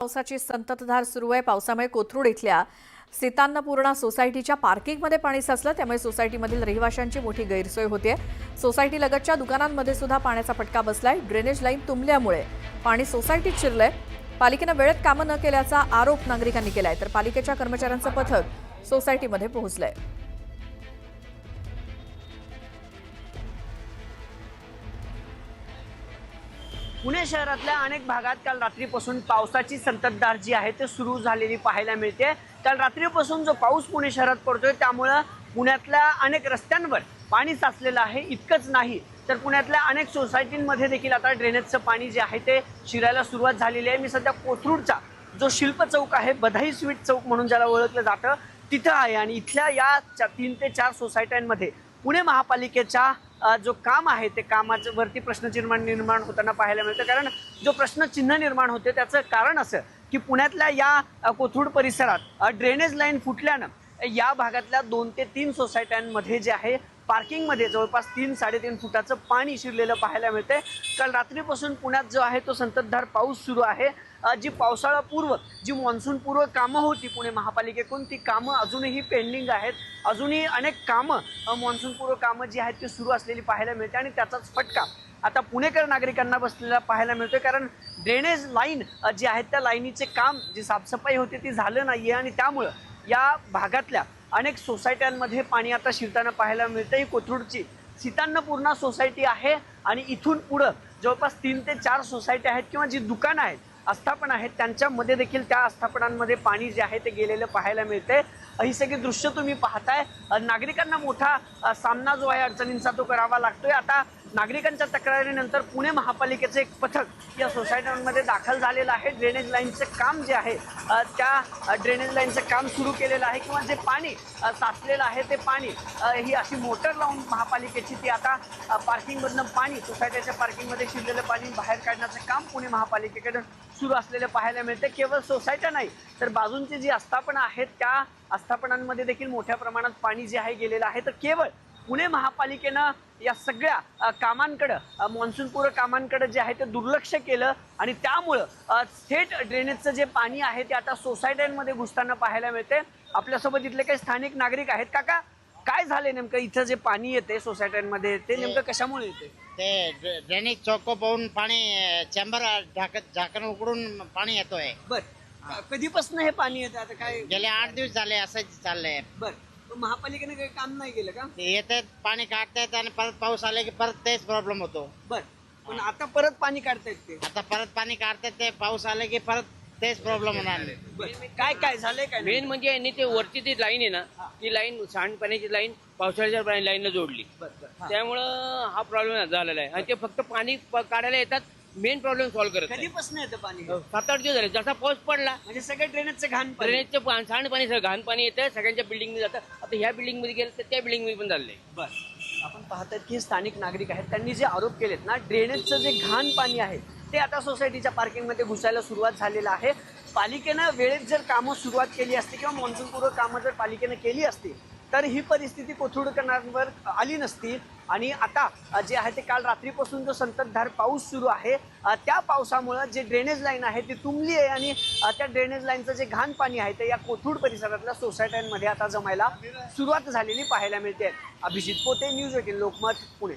पावसाची संततधार सुरू आहे। पावसामुळे कोथरूड इथल्या सीतान्नपूर्णा सोसायटीच्या पार्किंगमध्ये पाणी साचलं, त्यामुळे सोसायटीमधील रहिवाशांची मोठी गैरसोय होते। सोसायटी लगतच्या दुकानांमध्ये सुद्धा पाण्याचा फटका बसलाय। ड्रेनेज लाईन तुंबल्यामुळे पाणी सोसायटीत शिरलंय। पालिकेने वेळेत कामं न केल्याचा आरोप नागरिकांनी केलाय, तर पालिकेच्या कर्मचाऱ्यांचं पथक सोसायटीमध्ये पोहोचलंय। पुणे शहरातल्या अनेक भागात काल रात्रीपासून पावसाची संततधार जी आहे ते सुरू झालेली पाहायला मिळते। काल रात्रीपासून जो पाऊस पुणे शहरात पडतोय त्यामुळे पुण्यातल्या अनेक रस्त्यांवर पाणी साचलेलं आहे। इतकंच नाही तर पुण्यातल्या अनेक सोसायटींमध्ये देखील आता ड्रेनेजचं पाणी जे आहे ते शिरायला सुरुवात झालेली आहे। मी सध्या कोथरूडचा जो शिल्प चौक आहे, बधाई स्वीट चौक म्हणून ज्याला ओळखलं जातं, तिथं आहे आणि इथल्या या 3 ते 4 सोसायट्यांमध्ये पुणे महापालिकेच्या जो काम आहे ते कामाच्या वरती प्रश्नचिन्ह निर्माण होताना पाहायला मिळतं। कारण जो प्रश्नचिन्ह निर्माण होते त्याचं कारण असं की पुण्यातल्या या कोथरूड परिसरात ड्रेनेज लाईन फुटल्यानं या भागातल्या 2 ते 3 सोसायट्यांमध्ये जे आहे पार्किंगमध्ये जवळपास 3-3.5 फुटाचं पाणी शिरलेलं पाहायला मिळते। काल रात्रीपासून पुण्यात जो आहे तो संततधार पाऊस सुरू आहे। जी पावसाळापूर्व जी मॉन्सून पूर्व कामं होती पुणे महापालिकेकडून, ती कामं अजूनही पेंडिंग आहेत। अजूनही अनेक कामं मॉन्सून पूर्व कामं जी आहेत ती सुरू असलेली पाहायला मिळते आणि त्याचाच फटका आता पुणेकर नागरिकांना बसलेला पाहायला मिळतोय। कारण ड्रेनेज लाईन जी आहेत त्या लाईनीचे काम, जी साफसफाई होती ती झालं नाहीये आणि त्यामुळं या भागातल्या अनेक सोसायट्यांमध्ये पाणी आता शिरताना पाहायला मिळतं। ही कोथरूडची सीतान्नपूर्णा सोसायटी आहे आणि इथून पुढं जवळपास 3 ते 4 सोसायटी आहेत किंवा जी दुकानं आहेत, आस्थापना आहेत, त्यांच्यामध्ये देखील त्या आस्थापनांमध्ये पाणी जे आहे ते गेलेलं पाहायला मिळतंय। ही सगळी दृश्य तुम्ही पाहताय। नागरिकांना मोठा सामना जो आहे अडचणींचा तो करावा लागतोय। आता नागरिकांच्या तक्रारीनंतर पुणे महापालिकेचं एक पथक या सोसायट्यांमध्ये दाखल झालेलं आहे। ड्रेनेज लाईनचं काम जे आहे त्या ड्रेनेज लाईनचं काम सुरू केलेलं आहे किंवा जे पाणी साचलेलं आहे ते पाणी ही अशी मोटर लावून महापालिकेची ती आता पार्किंगमधनं पाणी सोसायटीच्या पार्किंगमध्ये शिरलेलं पाणी बाहेर काढण्याचं काम पुणे महापालिकेकडून सुरू असलेलं पाहायला मिळते। केवळ सोसायट्या नाही तर बाजूंची जी आस्थापना आहेत त्या आस्थापनांमध्ये देखील मोठ्या प्रमाणात पाणी जे आहे गेलेलं आहे। तर केवळ पुणे महापालिकेनं या सगळ्या कामांकडं मॉन्सूनपूर्व कामांकडे जे आहे ते दुर्लक्ष केलं आणि त्यामुळं थेट ड्रेनेजचं जे पाणी आहे ते आता सोसायट्यांमध्ये घुसताना पाहायला मिळते। आपल्यासोबत इथले काही स्थानिक नागरिक आहेत। काका, काय झाले नेमकं इथं जे पाणी येते सोसायट्यांमध्ये ते नेमकं कशामुळे येते? ते ड्रेनेज चौक पाहून पाणी चेंबर झाकण उघडून पाणी येतोय। बर, कधीपासून हे पाणी येतं? आता काय गेले 8 दिवस झाले असंच चाललंय। बर, महापालिकेने काही काम नाही केलं का? ते येतात पाणी काढतायत आणि परत पाऊस आले की परत तेच प्रॉब्लेम होतो। बर, पण आता परत पाणी काढतायत ते? आता परत पाणी काढतायत, ते पाऊस आले की परत तेच प्रॉब्लेम होणार। काय काय झालंय काय? मेन म्हणजे यांनी ते वरची ती लाईन आहे ना, ती लाईन सांडपाण्याची लाईन पावसाळ्याच्या लाईनला जोडली, त्यामुळं हा प्रॉब्लेम झालेला आहे। आणि ते फक्त पाणी काढायला येतात, मेन प्रॉब्लेम सॉल्व्ह करत नाही। कधीपासून येतं पाणी? 7-8 दिवस झाले। जसा पाऊस पडला म्हणजे सगळं ड्रेनेजचं घाण पाणी. ड्रेनेजचं सांडपाणी सगळं घाण पाणी येतं, सगळ्यांच्या बिल्डिंगमध्ये जातं। आता ह्या बिल्डिंग मध्ये गेलं तर त्या बिल्डिंग मध्ये पण झालंय। बर, आपण पाहतात की स्थानिक नागरिक आहेत, त्यांनी जे आरोप केलेत ना, ड्रेनेजचं जे घाण पाणी आहे ते आता सोसायटीच्या पार्किंगमध्ये घुसायला सुरुवात झालेलं आहे। पालिकेनं वेळेत जर कामं सुरुवात केली असती किंवा मॉन्सूनपूर्व कामं जर पालिकेनं केली असती तर ही परिस्थिती कोथरूडकरांवर आली नसती। आणि आता जे आहे ते काल रात्रीपासून जो संततधार पाऊस सुरू आहे त्या पावसामुळं जे ड्रेनेज लाईन आहे ती तुंबली आहे आणि त्या ड्रेनेज लाईनचं जे घाण पाणी आहे ते या कोथरूड परिसरातल्या सोसायट्यांमध्ये आता जमायला सुरुवात झालेली पाहायला मिळते। अभिजित पोते, न्यूज 18 लोकमत, पुणे।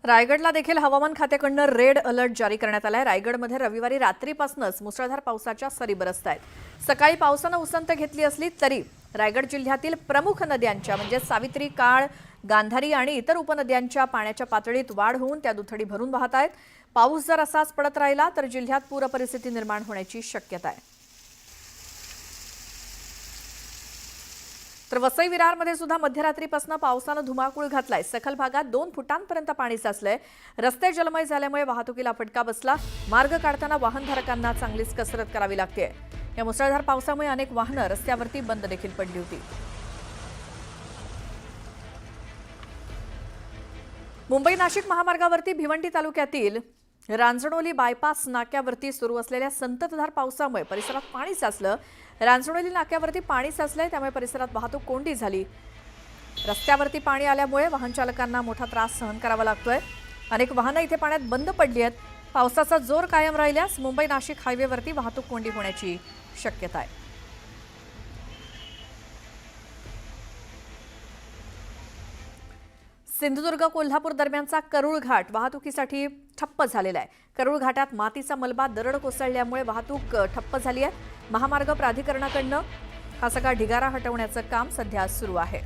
रायगडला देखील हवामान खात्याकडून रेड अलर्ट जारी करण्यात आलाय। रायगडमध्ये रविवारी रात्रीपासूनच मुसळधार पावसाच्या सरी बरसत आहेत। सकाळी पावसानं उसंत घेतली असली तरी रायगड जिल्ह्यातील प्रमुख नद्यांच्या म्हणजे सावित्री, काळ, गांधारी आणि इतर उपनद्यांच्या पाण्याच्या पातळीत वाढ होऊन त्या दुथडी भरून वाहत आहेत। पाऊस जर असाच पडत राहिला तर जिल्ह्यात पूर परिस्थिती निर्माण होण्याची शक्यता आहे। तर वसई विरारमध्ये सुद्धा मध्यरात्रीपासून पावसानं धुमाकूळ घातलाय। सखल भागात 2 फुटांपर्यंत पाणी साचलंय। रस्ते जलमय झाल्यामुळे वाहतुकीला फटका बसला। मार्ग काढताना वाहनधारकांना चांगलीच कसरत करावी लागते। या मुसळधार पावसामुळे अनेक वाहनं रस्त्यावरती बंद देखील पडली होती। मुंबई नाशिक महामार्गावरती भिवंडी तालुक्यातील रांजणोली बायपास नाक्यावरती सुरू असलेल्या संततधार पावसामुळे परिसरात पाणी साचलं। रांजणोली नाक्यावरती पाणी साचलंय, त्यामुळे परिसरात वाहतूक कोंडी झाली। रस्त्यावरती पाणी आल्यामुळे वाहन चालकांना मोठा त्रास सहन करावा लागतोय। अनेक वाहनं इथे पाण्यात बंद पडली आहेत। पावसाचा जोर कायम राहिल्यास मुंबई नाशिक हायवेवरती वाहतूक कोंडी होण्याची शक्यता आहे. सिंधुदुर्ग कोल्हापूर दरम्यानचा करूळ घाट वाहतुकीसाठी ठप्प झालेला आहे. करूळ घाटात मातीचा मलबा दरड कोसळल्यामुळे वाहतूक ठप्प झाली आहे. महामार्ग प्राधिकरणाकडनं हा सगळा ढिगारा हटवण्याचं काम सध्या सुरू आहे.